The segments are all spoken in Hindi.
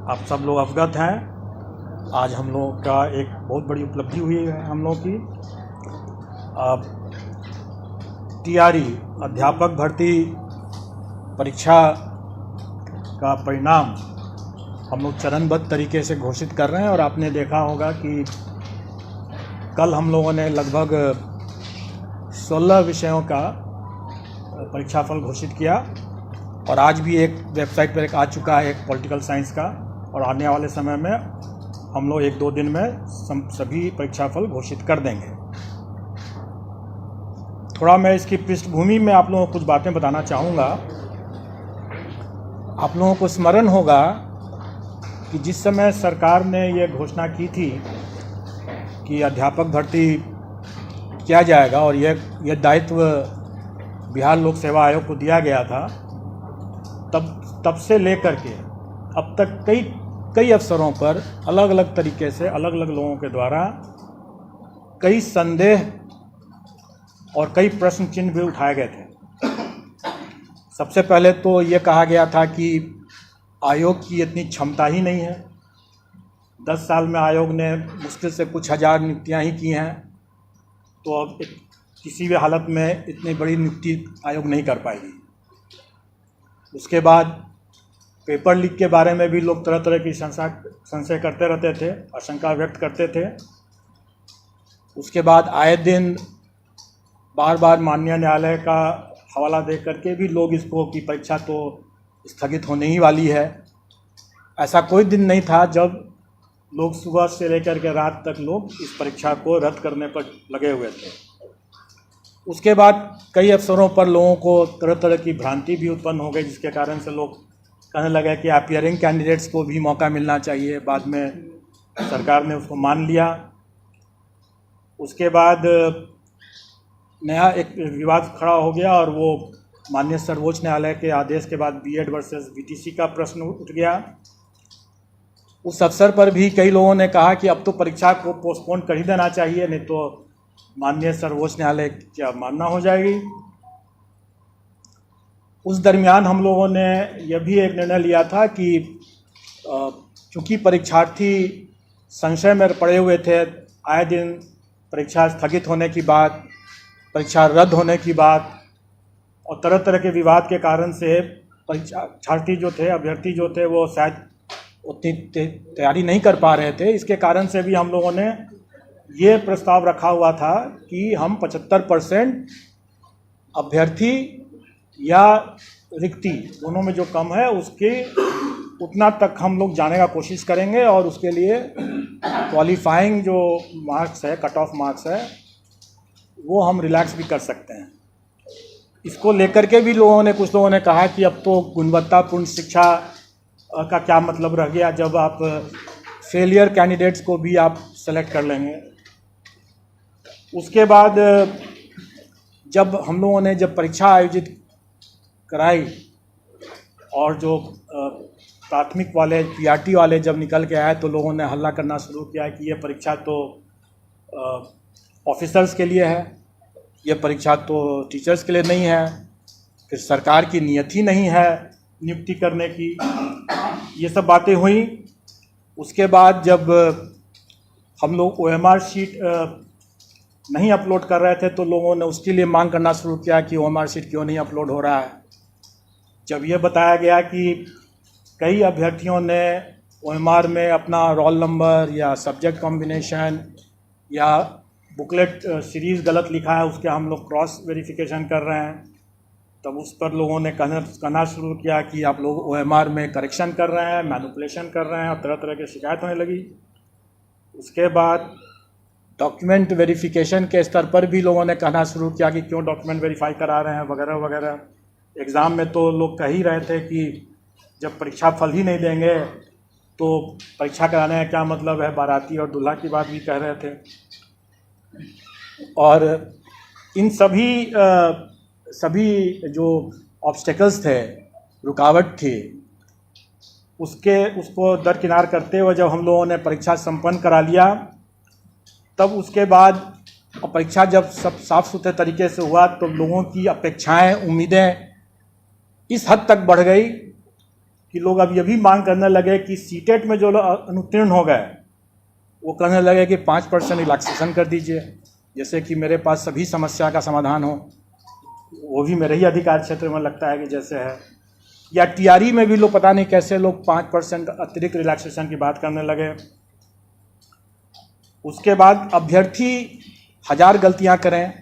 आप सब लोग अवगत हैं। आज हम लोगों का एक बहुत बड़ी उपलब्धि हुई है हम लोगों की। टीआरई अध्यापक भर्ती परीक्षा का परिणाम हम लोग चरणबद्ध तरीके से घोषित कर रहे हैं। और आपने देखा होगा कि कल हम लोगों ने लगभग 16 विषयों का परीक्षाफल घोषित किया और आज भी एक वेबसाइट पर आ चुका है एक पॉलिटिकल साइंस का, और आने वाले समय में हम लोग 1-2 दिन में सभी परीक्षाफल घोषित कर देंगे। थोड़ा मैं इसकी पृष्ठभूमि में आप लोगों को कुछ बातें बताना चाहूँगा। आप लोगों को स्मरण होगा कि जिस समय सरकार ने ये घोषणा की थी कि अध्यापक भर्ती किया जाएगा और यह दायित्व बिहार लोक सेवा आयोग को दिया गया था, तब से लेकर के अब तक कई अवसरों पर अलग अलग तरीके से अलग अलग लोगों के द्वारा कई संदेह और कई प्रश्न चिन्ह भी उठाए गए थे। सबसे पहले तो ये कहा गया था कि आयोग की इतनी क्षमता ही नहीं है। 10 साल में आयोग ने मुश्किल से कुछ हज़ार नियुक्तियां ही की हैं, तो अब किसी भी हालत में इतनी बड़ी नियुक्ति आयोग नहीं कर पाएगी। उसके बाद पेपर लीक के बारे में भी लोग तरह तरह की संशय करते रहते थे, आशंका व्यक्त करते थे। उसके बाद आए दिन बार बार माननीय न्यायालय का हवाला दे करके भी लोग इसको कि परीक्षा तो स्थगित होने ही वाली है। ऐसा कोई दिन नहीं था जब लोग सुबह से लेकर के रात तक लोग इस परीक्षा को रद्द करने पर लगे हुए थे। उसके बाद कई अवसरों पर लोगों को तरह तरह की भ्रांति भी उत्पन्न हो गई, जिसके कारण से लोग कहने लगे कि अपीयरिंग कैंडिडेट्स को भी मौका मिलना चाहिए। बाद में सरकार ने उसको मान लिया। उसके बाद नया एक विवाद खड़ा हो गया और वो माननीय सर्वोच्च न्यायालय के आदेश के बाद बीएड वर्सेस बीटीसी का प्रश्न उठ गया। उस अवसर पर भी कई लोगों ने कहा कि अब तो परीक्षा को पोस्टपोन कर ही देना चाहिए, नहीं तो माननीय सर्वोच्च न्यायालय क्या मानना हो जाएगी। उस दरमियान हम लोगों ने यह भी एक निर्णय लिया था कि चूँकि परीक्षार्थी संशय में पड़े हुए थे, आए दिन परीक्षा स्थगित होने की बात, परीक्षा रद्द होने की बात और तरह तरह के विवाद के कारण से परीक्षार्थी जो थे, अभ्यर्थी जो थे, वो शायद उतनी तैयारी नहीं कर पा रहे थे। इसके कारण से भी हम लोगों ने ये प्रस्ताव रखा हुआ था कि हम 75% अभ्यर्थी या रिक्ति दोनों में जो कम है उसके उतना तक हम लोग जाने का कोशिश करेंगे, और उसके लिए क्वालिफाइंग जो मार्क्स है, कट ऑफ मार्क्स है, वो हम रिलैक्स भी कर सकते हैं। इसको लेकर के भी कुछ लोगों ने कहा कि अब तो गुणवत्तापूर्ण शिक्षा का क्या मतलब रह गया जब आप फेलियर कैंडिडेट्स को भी आप सेलेक्ट कर लेंगे। उसके बाद जब हम लोगों ने परीक्षा आयोजित कराई और जो प्राथमिक वाले पीआरटी वाले जब निकल के आए तो लोगों ने हल्ला करना शुरू किया कि ये परीक्षा तो ऑफिसर्स के लिए है, ये परीक्षा तो टीचर्स के लिए नहीं है, फिर सरकार की नीयत ही नहीं है नियुक्ति करने की। ये सब बातें हुई। उसके बाद जब हम लोग OMR शीट नहीं अपलोड कर रहे थे तो लोगों ने उसके लिए मांग करना शुरू किया कि OMR शीट क्यों नहीं अपलोड हो रहा है। जब ये बताया गया कि कई अभ्यर्थियों ने OMR में अपना रोल नंबर या सब्जेक्ट कॉम्बिनेशन या बुकलेट सीरीज़ गलत लिखा है, उसके हम लोग क्रॉस वेरिफिकेशन कर रहे हैं, तब उस पर लोगों ने कहना शुरू किया कि आप लोग OMR में करेक्शन कर रहे हैं, मैनिपुलेशन कर रहे हैं, और तरह तरह की शिकायत होने लगी। उसके बाद डॉक्यूमेंट वेरिफिकेशन के स्तर पर भी लोगों ने कहना शुरू किया कि क्यों डॉक्यूमेंट वेरीफाई करा रहे हैं वगैरह वगैरह। एग्ज़ाम में तो लोग कह ही रहे थे कि जब परीक्षा फल ही नहीं देंगे तो परीक्षा कराने का क्या मतलब है, बाराती और दूल्हा की बात भी कह रहे थे। और इन सभी जो ऑब्स्टेकल्स थे, रुकावट थी, उसको दरकिनार करते हुए जब हम लोगों ने परीक्षा संपन्न करा लिया, तब उसके बाद परीक्षा जब सब साफ सुथरे तरीके से हुआ तो लोगों की अपेक्षाएं, उम्मीदें इस हद तक बढ़ गई कि लोग अब ये भी मांग करने लगे कि सीटेट में जो लोग अनुत्तीर्ण हो गए वो कहने लगे कि 5% रिलैक्सेशन कर दीजिए, जैसे कि मेरे पास सभी समस्या का समाधान हो। वो भी मेरे ही अधिकार क्षेत्र में लगता है कि जैसे है, या टीआरई में भी लोग पता नहीं कैसे लोग 5% अतिरिक्त रिलैक्सेशन की बात करने लगे। उसके बाद अभ्यर्थी 1000 गलतियां करें,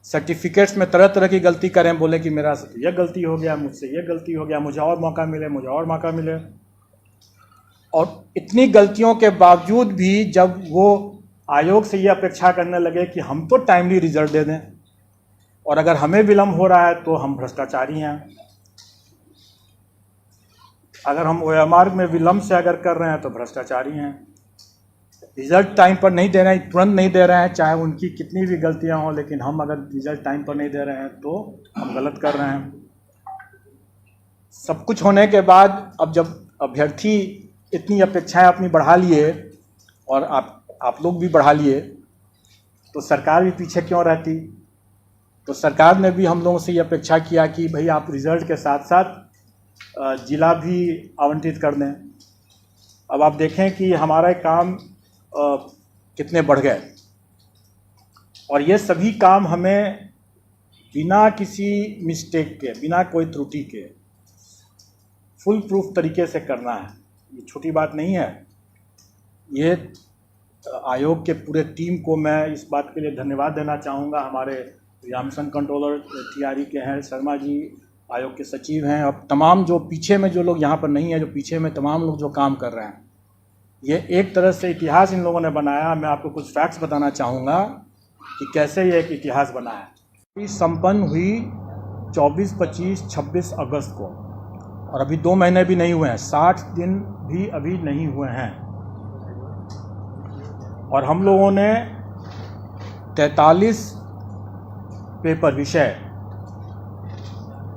सर्टिफिकेट्स में तरह तरह की गलती करें, बोले कि मेरा यह गलती हो गया, मुझसे यह गलती हो गया, मुझे और मौका मिले, मुझे और मौका मिले। और इतनी गलतियों के बावजूद भी जब वो आयोग से ये अपेक्षा करने लगे कि हम तो टाइमली रिजल्ट दे दें और अगर हमें विलम्ब हो रहा है तो हम भ्रष्टाचारी हैं, अगर हम ओएमआर में विलम्ब से अगर कर रहे हैं तो भ्रष्टाचारी हैं, रिजल्ट टाइम पर नहीं दे रहे हैं, तुरंत नहीं दे रहे हैं, चाहे उनकी कितनी भी गलतियां हों, लेकिन हम अगर रिजल्ट टाइम पर नहीं दे रहे हैं तो हम गलत कर रहे हैं। सब कुछ होने के बाद अब जब अभ्यर्थी इतनी अपेक्षाएं अपनी बढ़ा लिए और आप लोग भी बढ़ा लिए, तो सरकार भी पीछे क्यों रहती। तो सरकार ने भी हम लोगों से ये अपेक्षा किया कि भाई आप रिजल्ट के साथ साथ जिला भी आवंटित कर दें। अब आप देखें कि हमारा काम कितने बढ़ गए, और ये सभी काम हमें बिना किसी मिस्टेक के, बिना कोई त्रुटि के फुल प्रूफ तरीके से करना है। ये छोटी बात नहीं है। ये आयोग के पूरे टीम को मैं इस बात के लिए धन्यवाद देना चाहूँगा। हमारे रियामसन कंट्रोलर टीआरई के हैं शर्मा जी, आयोग के सचिव हैं, और तमाम जो पीछे में जो लोग यहाँ पर नहीं है, जो पीछे में तमाम लोग जो काम कर रहे हैं, ये एक तरह से इतिहास इन लोगों ने बनाया। मैं आपको कुछ फैक्ट्स बताना चाहूँगा कि कैसे ये एक इतिहास बना है। संपन्न हुई 24, 25, 26 अगस्त को, और अभी 2 महीने भी नहीं हुए हैं, 60 दिन भी अभी नहीं हुए हैं, और हम लोगों ने 43 पेपर विषय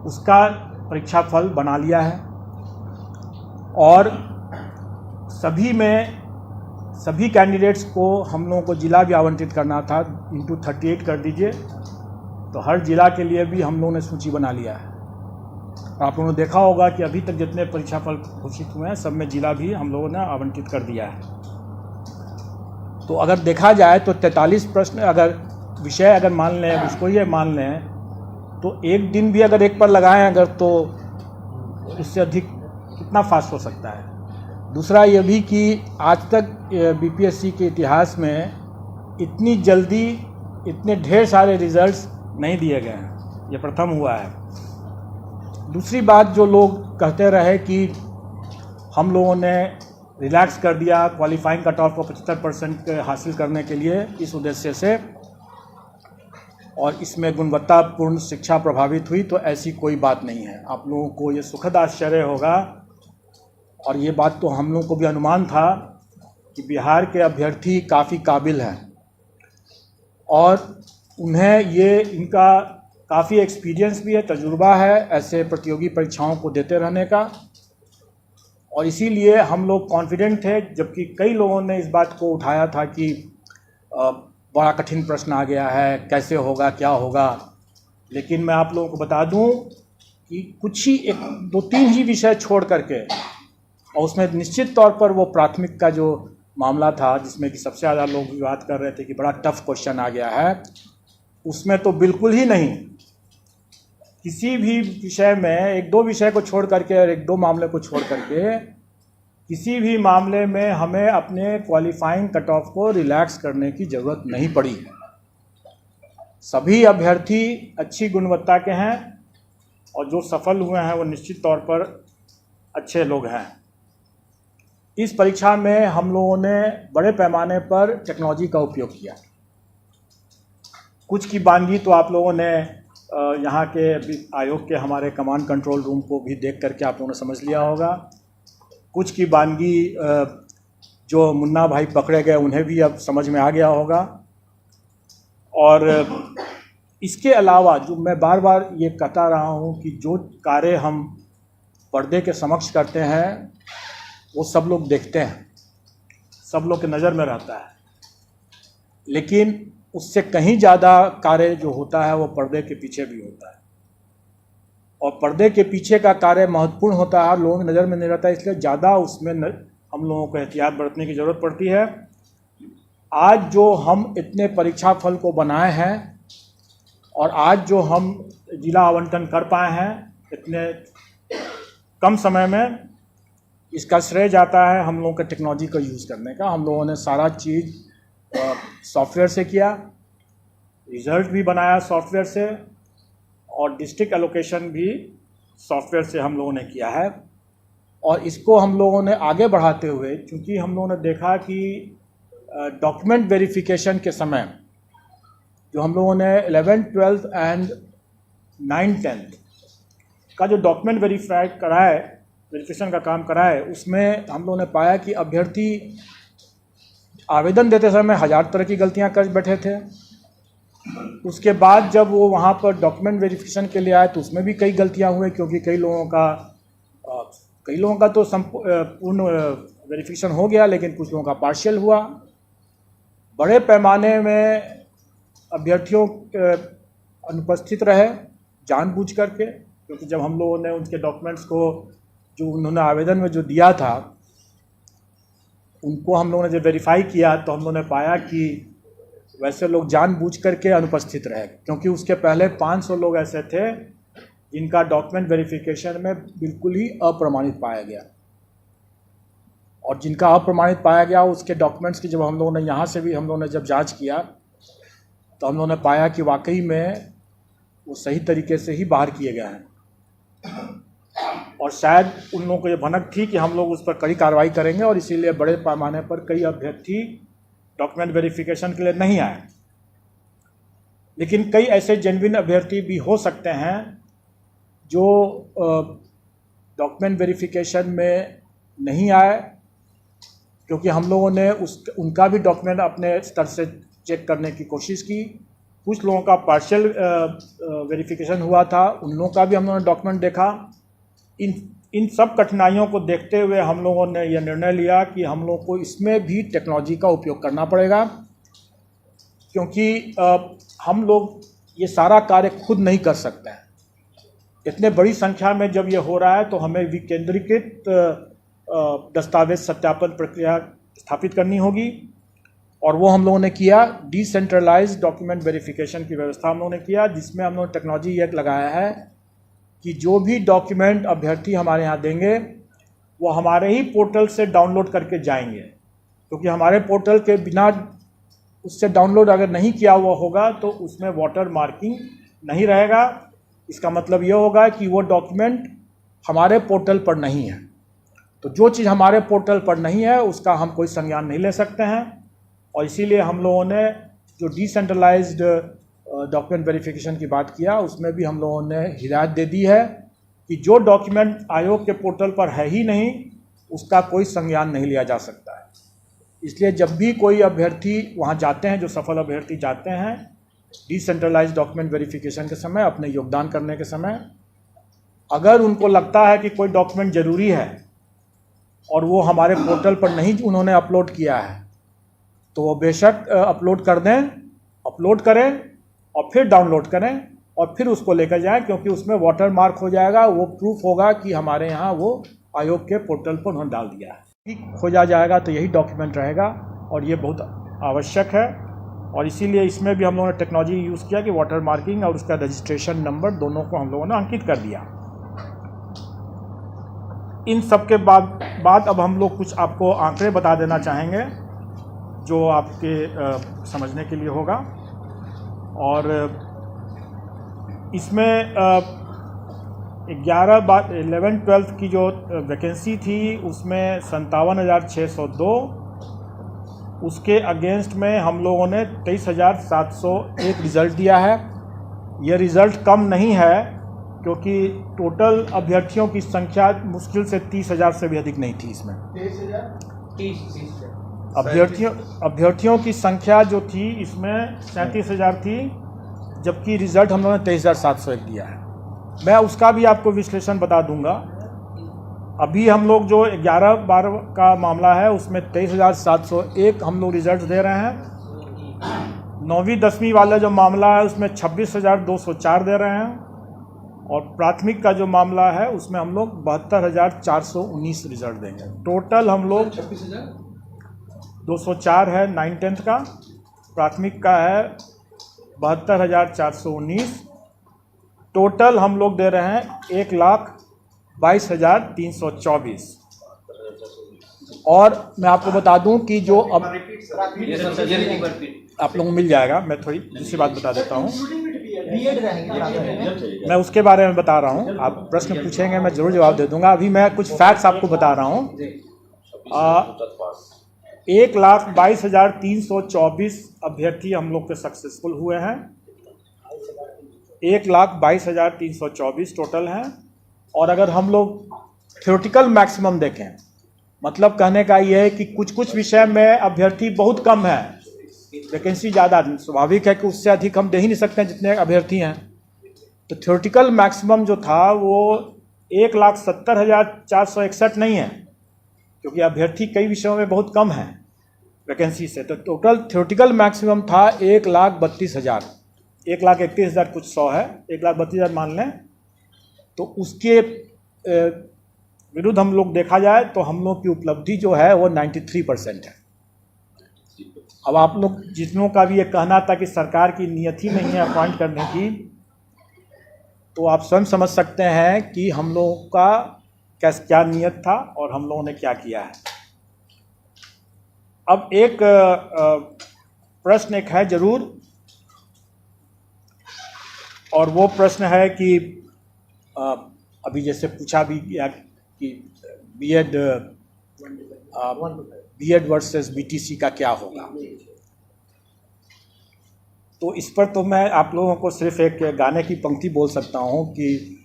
उसका परीक्षा फल बना लिया है, और सभी कैंडिडेट्स को हम लोगों को जिला भी आवंटित करना था, इंटू 38 कर दीजिए, तो हर जिला के लिए भी हम लोगों ने सूची बना लिया है। आप लोगों ने देखा होगा कि अभी तक जितने परीक्षा फल घोषित हुए हैं सब में जिला भी हम लोगों ने आवंटित कर दिया है। तो अगर देखा जाए तो 43 प्रश्न अगर विषय अगर मान लें, उसको ये मान लें, तो एक दिन भी अगर एक पर लगाएं अगर, तो इससे अधिक कितना फास्ट हो सकता है। दूसरा ये भी कि आज तक बीपीएससी के इतिहास में इतनी जल्दी इतने ढेर सारे रिजल्ट्स नहीं दिए गए हैं, ये प्रथम हुआ है। दूसरी बात, जो लोग कहते रहे कि हम लोगों ने रिलैक्स कर दिया क्वालिफाइंग कट ऑफ को 75% हासिल करने के लिए इस उद्देश्य से, और इसमें गुणवत्तापूर्ण शिक्षा प्रभावित हुई, तो ऐसी कोई बात नहीं है। आप लोगों को ये सुखद आश्चर्य होगा, और ये बात तो हम लोगों को भी अनुमान था कि बिहार के अभ्यर्थी काफ़ी काबिल हैं, और उन्हें ये इनका काफ़ी एक्सपीरियंस भी है, तजुर्बा है ऐसे प्रतियोगी परीक्षाओं को देते रहने का, और इसीलिए हम लोग कॉन्फिडेंट थे। जबकि कई लोगों ने इस बात को उठाया था कि बड़ा कठिन प्रश्न आ गया है, कैसे होगा, क्या होगा, लेकिन मैं आप लोगों को बता दूं कि कुछ ही 2-3 ही विषय छोड़ करके, और उसमें निश्चित तौर पर वो प्राथमिक का जो मामला था जिसमें कि सबसे ज़्यादा लोग विवाद कर रहे थे कि बड़ा टफ क्वेश्चन आ गया है, उसमें तो बिल्कुल ही नहीं। किसी भी विषय में 1-2 विषय को छोड़ करके और 1-2 मामले को छोड़ करके किसी भी मामले में हमें अपने क्वालिफाइंग कट ऑफ को रिलैक्स करने की ज़रूरत नहीं पड़ी। सभी अभ्यर्थी अच्छी गुणवत्ता के हैं, और जो सफल हुए हैं वो निश्चित तौर पर अच्छे लोग हैं। इस परीक्षा में हम लोगों ने बड़े पैमाने पर टेक्नोलॉजी का उपयोग किया। कुछ की बानगी तो आप लोगों ने यहाँ के आयोग के हमारे कमांड कंट्रोल रूम को भी देख करके आप लोगों ने समझ लिया होगा। कुछ की बानगी जो मुन्ना भाई पकड़े गए उन्हें भी अब समझ में आ गया होगा। और इसके अलावा जो मैं बार बार ये कहता रहा हूँ कि जो कार्य हम पर्दे के समक्ष करते हैं वो सब लोग देखते हैं, सब लोग की नज़र में रहता है, लेकिन उससे कहीं ज़्यादा कार्य जो होता है वो पर्दे के पीछे भी होता है। और पर्दे के पीछे का कार्य महत्वपूर्ण होता है, लोगों की नज़र में नहीं रहता, इसलिए ज़्यादा उसमें हम लोगों को एहतियात बरतने की ज़रूरत पड़ती है। आज जो हम इतने परीक्षा फल को बनाए हैं और आज जो हम जिला आवंटन कर पाए हैं इतने कम समय में, इसका श्रेय जाता है हम लोगों के टेक्नोलॉजी का यूज़ करने का। हम लोगों ने सारा चीज़ सॉफ्टवेयर से किया, रिज़ल्ट भी बनाया सॉफ्टवेयर से, और डिस्ट्रिक्ट एलोकेशन भी सॉफ्टवेयर से हम लोगों ने किया है। और इसको हम लोगों ने आगे बढ़ाते हुए, क्योंकि हम लोगों ने देखा कि डॉक्यूमेंट वेरिफिकेशन के समय जो हम लोगों ने 11th 12th and 9th 10th का जो डॉक्यूमेंट वेरिफिकेशन का काम कराए, उसमें हम लोगों ने पाया कि अभ्यर्थी आवेदन देते समय 1000 तरह की गलतियां कर बैठे थे। उसके बाद जब वो वहाँ पर डॉक्यूमेंट वेरिफिकेशन के लिए आए तो उसमें भी कई गलतियां हुई, क्योंकि कई लोगों का तो पूर्ण वेरिफिकेशन हो गया, लेकिन कुछ लोगों का पार्शियल हुआ। बड़े पैमाने में अभ्यर्थियों अनुपस्थित रहे जानबूझ करके, क्योंकि जब हम लोगों ने उनके डॉक्यूमेंट्स को जो उन्होंने आवेदन में जो दिया था उनको हम लोगों ने जब वेरीफाई किया तो हम लोगों ने पाया कि वैसे लोग जानबूझ करके अनुपस्थित रहे, क्योंकि उसके पहले 500 लोग ऐसे थे जिनका डॉक्यूमेंट वेरिफिकेशन में बिल्कुल ही अप्रमाणित पाया गया। और जिनका अप्रमाणित पाया गया उसके डॉक्यूमेंट्स की जब हम लोगों ने यहाँ से भी हम लोगों ने जब जांच किया तो हम लोगों ने पाया कि वाकई में वो सही तरीके से ही बाहर किए गए हैं। और शायद उन लोगों को ये भनक थी कि हम लोग उस पर कड़ी कार्रवाई करेंगे, और इसीलिए बड़े पैमाने पर कई अभ्यर्थी डॉक्यूमेंट वेरिफिकेशन के लिए नहीं आए। लेकिन कई ऐसे जेन्युइन अभ्यर्थी भी हो सकते हैं जो डॉक्यूमेंट वेरिफिकेशन में नहीं आए, क्योंकि हम लोगों ने उनका भी डॉक्यूमेंट अपने स्तर से चेक करने की कोशिश की। कुछ लोगों का पार्शियल वेरिफिकेशन हुआ था, उन लोगों का भी हम लोगों ने डॉक्यूमेंट देखा। इन सब कठिनाइयों को देखते हुए हम लोगों ने यह निर्णय लिया कि हम लोग को इसमें भी टेक्नोलॉजी का उपयोग करना पड़ेगा, क्योंकि हम लोग ये सारा कार्य खुद नहीं कर सकते हैं। इतने बड़ी संख्या में जब ये हो रहा है तो हमें विकेंद्रीकृत दस्तावेज सत्यापन प्रक्रिया स्थापित करनी होगी, और वो हम लोगों ने किया। डिसेंट्रलाइज्ड डॉक्यूमेंट वेरिफिकेशन की व्यवस्था हम लोगों ने किया, जिसमें हम लोगों ने टेक्नोलॉजी ये लगाया है कि जो भी डॉक्यूमेंट अभ्यर्थी हमारे यहाँ देंगे वो हमारे ही पोर्टल से डाउनलोड करके जाएंगे, क्योंकि हमारे पोर्टल के बिना उससे डाउनलोड अगर नहीं किया हुआ होगा तो उसमें वाटर मार्किंग नहीं रहेगा। इसका मतलब ये होगा कि वो डॉक्यूमेंट हमारे पोर्टल पर नहीं है। तो जो चीज़ हमारे पोर्टल पर नहीं है उसका हम कोई संज्ञान नहीं ले सकते हैं, और इसीलिए हम लोगों ने जो डिसेंट्रलाइज्ड डॉक्यूमेंट वेरिफिकेशन की बात किया उसमें भी हम लोगों ने हिदायत दे दी है कि जो डॉक्यूमेंट आयोग के पोर्टल पर है ही नहीं उसका कोई संज्ञान नहीं लिया जा सकता है। इसलिए जब भी कोई अभ्यर्थी वहाँ जाते हैं, जो सफल अभ्यर्थी जाते हैं डिसेंट्रलाइज्ड डॉक्यूमेंट वेरिफिकेशन के समय, अपने योगदान करने के समय, अगर उनको लगता है कि कोई डॉक्यूमेंट ज़रूरी है और वो हमारे पोर्टल पर नहीं उन्होंने अपलोड किया है तो वो बेशक अपलोड करें और फिर डाउनलोड करें और फिर उसको लेकर जाएं, क्योंकि उसमें वाटर मार्क हो जाएगा, वो प्रूफ होगा कि हमारे यहाँ वो आयोग के पोर्टल पर उन्होंने डाल दिया है। ठीक खोजा जाएगा तो यही डॉक्यूमेंट रहेगा, और ये बहुत आवश्यक है। और इसीलिए इसमें भी हम लोगों ने टेक्नोलॉजी यूज़ किया कि वाटर मार्किंग और उसका रजिस्ट्रेशन नंबर दोनों को हम लोगों ने अंकित कर दिया। इन सब के बाद अब हम लोग कुछ आपको आंकड़े बता देना चाहेंगे जो आपके समझने के लिए होगा। और इसमें 11-12 की जो वैकेंसी थी उसमें 57,602, उसके अगेंस्ट में हम लोगों ने 23,701 रिज़ल्ट दिया है। ये रिज़ल्ट कम नहीं है, क्योंकि टोटल अभ्यर्थियों की संख्या मुश्किल से 30,000 से भी अधिक नहीं थी। इसमें 30,000 अभ्यर्थियों की संख्या जो थी इसमें 37,000 थी, जबकि रिज़ल्ट हम लोगों ने 23,701 दिया है। मैं उसका भी आपको विश्लेषण बता दूंगा। अभी हम लोग जो 11-12 का मामला है उसमें 23,701 हम लोग रिज़ल्ट दे रहे हैं। 9वीं 10वीं वाला जो मामला है उसमें 26,204 दे रहे हैं, और प्राथमिक का जो मामला है उसमें हम लोग 72,419 रिजल्ट देंगे। टोटल हम लोग 204 है 9-10 का, प्राथमिक का है 72,419। टोटल हम लोग दे रहे हैं 1,22,324। और मैं आपको बता दूं कि जो अब आप लोगों को मिल जाएगा, मैं थोड़ी दूसरी बात बता देता हूं, मैं उसके बारे में बता रहा हूं। आप प्रश्न पूछेंगे मैं जरूर जवाब दे दूंगा। अभी मैं कुछ फैक्ट्स आपको बता रहा हूं। 1,22,324 अभ्यर्थी हम लोग के सक्सेसफुल हुए हैं। 1,22,324 टोटल हैं। और अगर हम लोग थ्योरेटिकल मैक्सिमम देखें, मतलब कहने का ये है कि कुछ कुछ विषय में अभ्यर्थी बहुत कम है, वैकेंसी ज़्यादा, स्वाभाविक है कि उससे अधिक हम दे ही नहीं सकते हैं जितने अभ्यर्थी हैं। तो थ्योरेटिकल मैक्सिमम जो था वो 1,70,461 नहीं है, क्योंकि अभ्यर्थी कई विषयों में बहुत कम है वैकेंसी से। तो टोटल थ्योरेटिकल मैक्सिमम था 1,32,000, 1,31,000 कुछ 100 है, 1,32,000 मान लें। तो उसके विरुद्ध हम लोग देखा जाए तो हम लोग की उपलब्धि जो है वो 93% है। अब आप लोग जितनों का भी ये कहना था कि सरकार की नियत ही नहीं है अपॉइंट करने की, तो आप स्वयं समझ सकते हैं कि हम लोगों का क्या नियत था और हम लोगों ने क्या किया है। अब एक प्रश्न एक है जरूर, और वो प्रश्न है कि अभी जैसे पूछा भी गया कि बीएड वर्सेस बीटीसी का क्या होगा। तो इस पर तो मैं आप लोगों को सिर्फ एक गाने की पंक्ति बोल सकता हूँ कि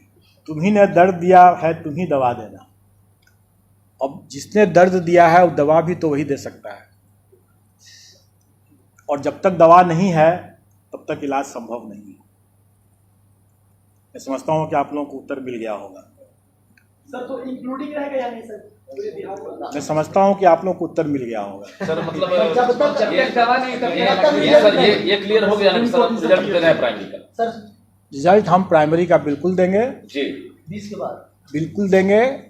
तुम्ही ने दर्द दिया है तुम ही दवा देना। अब जिसने दर्द दिया है वो दवा भी तो वही दे सकता है, और जब तक दवा नहीं है तब तक इलाज संभव नहीं है। मैं समझता हूँ कि आप लोगों को उत्तर मिल गया होगा। सर तो इंक्लूडिंग रहेगा या नहीं सर? मैं समझता हूँ कि आप लोगों को उत्तर मिल गया होगा। सर मतलब ये क्लियर हो गया ना सर, रिजल्ट देना है प्राइमरी का? सर रिजल्ट हम प्राइमरी का बिल्कुल देंगे जी, 20 के बाद बिल्कुल देंगे।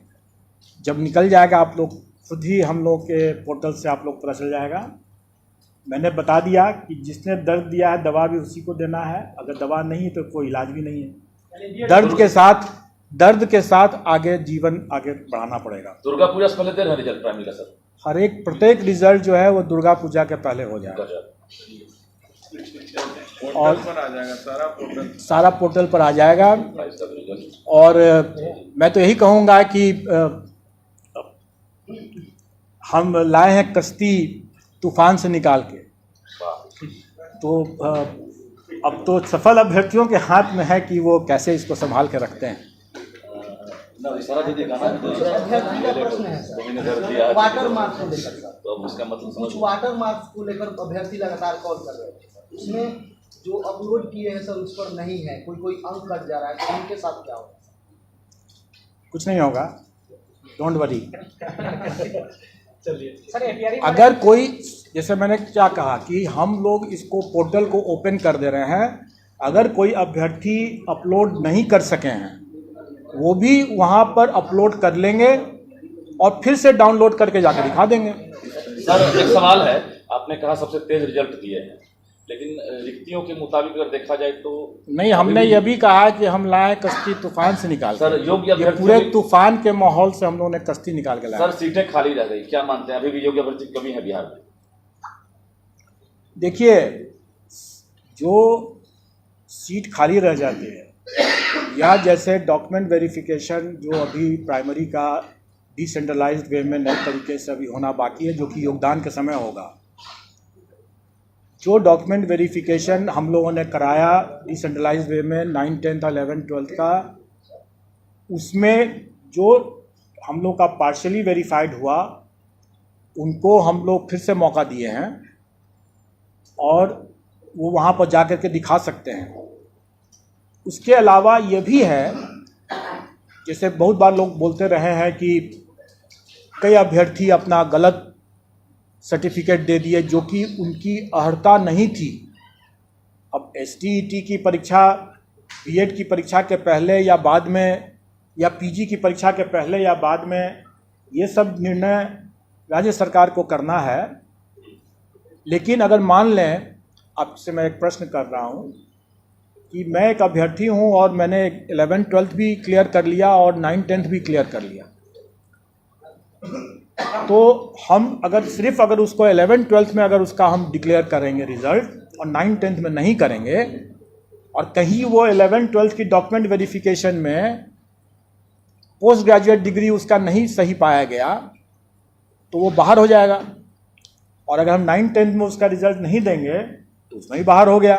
जब निकल जाएगा आप लोग खुद ही, हम लोग के पोर्टल से आप लोग पता चल जाएगा। मैंने बता दिया कि जिसने दर्द दिया है दवा भी उसी को देना है, अगर दवा नहीं तो कोई इलाज भी नहीं है। दर्द के साथ आगे जीवन आगे बढ़ाना पड़ेगा। दुर्गा पूजा से पहले दे रहे हैं रिजल्ट प्राइमरी का सर? हर एक प्रत्येक रिजल्ट जो है वो दुर्गा पूजा के पहले हो जाएगा और सारा पोर्टल पर आ जाएगा। और मैं तो यही कहूँगा कि हम लाए हैं कश्ती तूफान से निकाल के, तो अब तो सफल अभ्यर्थियों के हाथ में है कि वो कैसे इसको संभाल के रखते हैं। वाटर मार्क्स को लेकर, तो अब उसका मतलब कुछ वाटर मार्क्स को लेकर अभ्यर्थी लगातार कॉल कर रहे हैं, उसमें जो अपलोड किए हैं सर उस पर नहीं है, कोई अंक कट जा रहा है, तो उनके साथ क्या होगा? कुछ नहीं होगा, डोंट वरी। अगर कोई, जैसे मैंने क्या कहा कि हम लोग इसको पोर्टल को ओपन कर दे रहे हैं, अगर कोई अभ्यर्थी अपलोड नहीं कर सके हैं वो भी वहां पर अपलोड कर लेंगे और फिर से डाउनलोड करके जाकर दिखा देंगे। सर एक सवाल है, आपने कहा सबसे तेज रिजल्ट दिए हैं, लेकिन रिक्तियों के मुताबिक अगर देखा जाए तो नहीं, हमने ये भी कहा कि हम लाए कश्ती तूफान से निकाल सर योग्य ये पूरे तूफान के माहौल से हम लोगों ने कश्ती निकाल के लाया। सर सीटें खाली रह गई, क्या मानते हैं अभी भी योग्य अभ्यर्थी की कमी है बिहार में? देखिए, जो सीट खाली रह जाती है या जैसे डॉक्यूमेंट वेरिफिकेशन जो अभी प्राइमरी का डिसेंट्रलाइज्ड वे में नए तरीके से अभी होना बाकी है, जो कि योगदान के समय होगा। जो डॉक्यूमेंट वेरिफिकेशन हम लोगों ने कराया डिसेंट्रलाइज्ड वे में 9, 10, 11, 12 का, उसमें जो हम लोग का पार्शियली वेरीफाइड हुआ उनको हम लोग फिर से मौका दिए हैं और वो वहाँ पर जा कर के दिखा सकते हैं। उसके अलावा ये भी है, जैसे बहुत बार लोग बोलते रहे हैं कि कई अभ्यर्थी अपना गलत सर्टिफिकेट दे दिए जो कि उनकी अर्हता नहीं थी। अब STET की परीक्षा बीएड की परीक्षा के पहले या बाद में, या पीजी की परीक्षा के पहले या बाद में, ये सब निर्णय राज्य सरकार को करना है। लेकिन अगर मान लें, आपसे मैं एक प्रश्न कर रहा हूँ कि मैं एक अभ्यर्थी हूँ और मैंने 11th-12th भी क्लियर कर लिया और 9th-10th भी क्लियर कर लिया, तो हम अगर उसको 11th-12th में अगर उसका हम डिक्लेयर करेंगे रिजल्ट और 9th-10th में नहीं करेंगे, और कहीं वो 11th-12th की डॉक्यूमेंट वेरिफिकेशन में पोस्ट ग्रेजुएट डिग्री उसका नहीं सही पाया गया, तो वो बाहर हो जाएगा। और अगर हम 9th-10th में उसका रिजल्ट नहीं देंगे तो उसमें ही बाहर हो गया,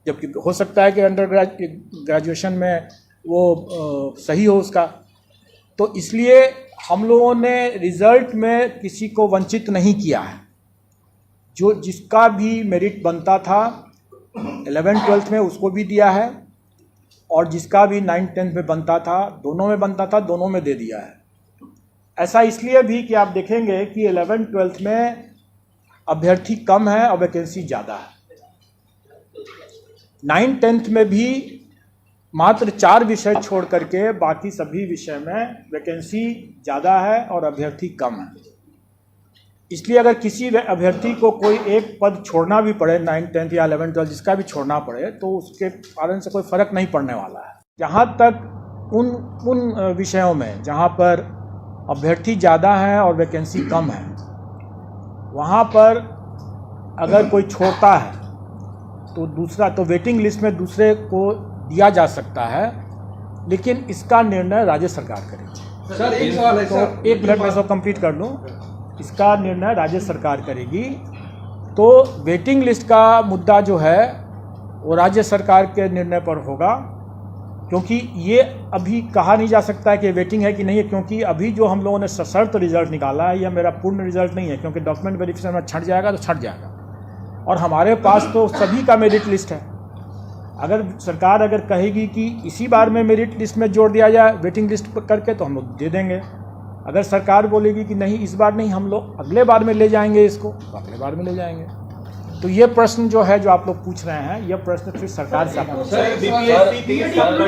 जबकि हो सकता है कि अंडर ग्रेजुएशन में वो सही हो उसका। तो इसलिए हम लोगों ने रिज़ल्ट में किसी को वंचित नहीं किया है। जो जिसका भी मेरिट बनता था 11th-12th में उसको भी दिया है, और जिसका भी 9th-10th में बनता था, दोनों में बनता था, दोनों में दे दिया है। ऐसा इसलिए भी कि आप देखेंगे कि 11th-12th में अभ्यर्थी कम है और वैकेंसी ज़्यादा है। 9th-10th में भी मात्र 4 विषय छोड़ करके बाकी सभी विषय में वैकेंसी ज़्यादा है और अभ्यर्थी कम है। इसलिए अगर किसी अभ्यर्थी को कोई एक पद छोड़ना भी पड़े 9th-10th या 11th-12th जिसका भी छोड़ना पड़े, तो उसके कारण से कोई फ़र्क नहीं पड़ने वाला है। जहाँ तक उन विषयों में जहाँ पर अभ्यर्थी ज़्यादा है और वैकेंसी कम है, वहाँ पर अगर कोई छोड़ता है तो वेटिंग लिस्ट में दूसरे को दिया जा सकता है, लेकिन इसका निर्णय राज्य सरकार करेगी। सर एक सवाल है सर, तो एक मिनट में इसको कंप्लीट कर लूँ। इसका निर्णय राज्य सरकार करेगी। तो वेटिंग लिस्ट का मुद्दा जो है वो राज्य सरकार के निर्णय पर होगा, क्योंकि ये अभी कहा नहीं जा सकता है कि वेटिंग है कि नहीं है, क्योंकि अभी जो हम लोगों ने सशर्त रिजल्ट निकाला है यह मेरा पूर्ण रिजल्ट नहीं है, क्योंकि डॉक्यूमेंट वेरिफिकेशन में छट जाएगा तो छट जाएगा, और हमारे पास तो सभी का मेरिट लिस्ट है। अगर सरकार अगर कहेगी कि इसी बार में मेरिट लिस्ट में जोड़ दिया जाए वेटिंग लिस्ट करके, तो हम लोग दे देंगे। अगर सरकार बोलेगी कि नहीं इस बार नहीं, हम लोग अगले बार में ले जाएंगे इसको, तो अगले बार में ले जाएंगे। तो ये प्रश्न जो है जो आप लोग पूछ रहे हैं, यह प्रश्न फिर सरकार से आप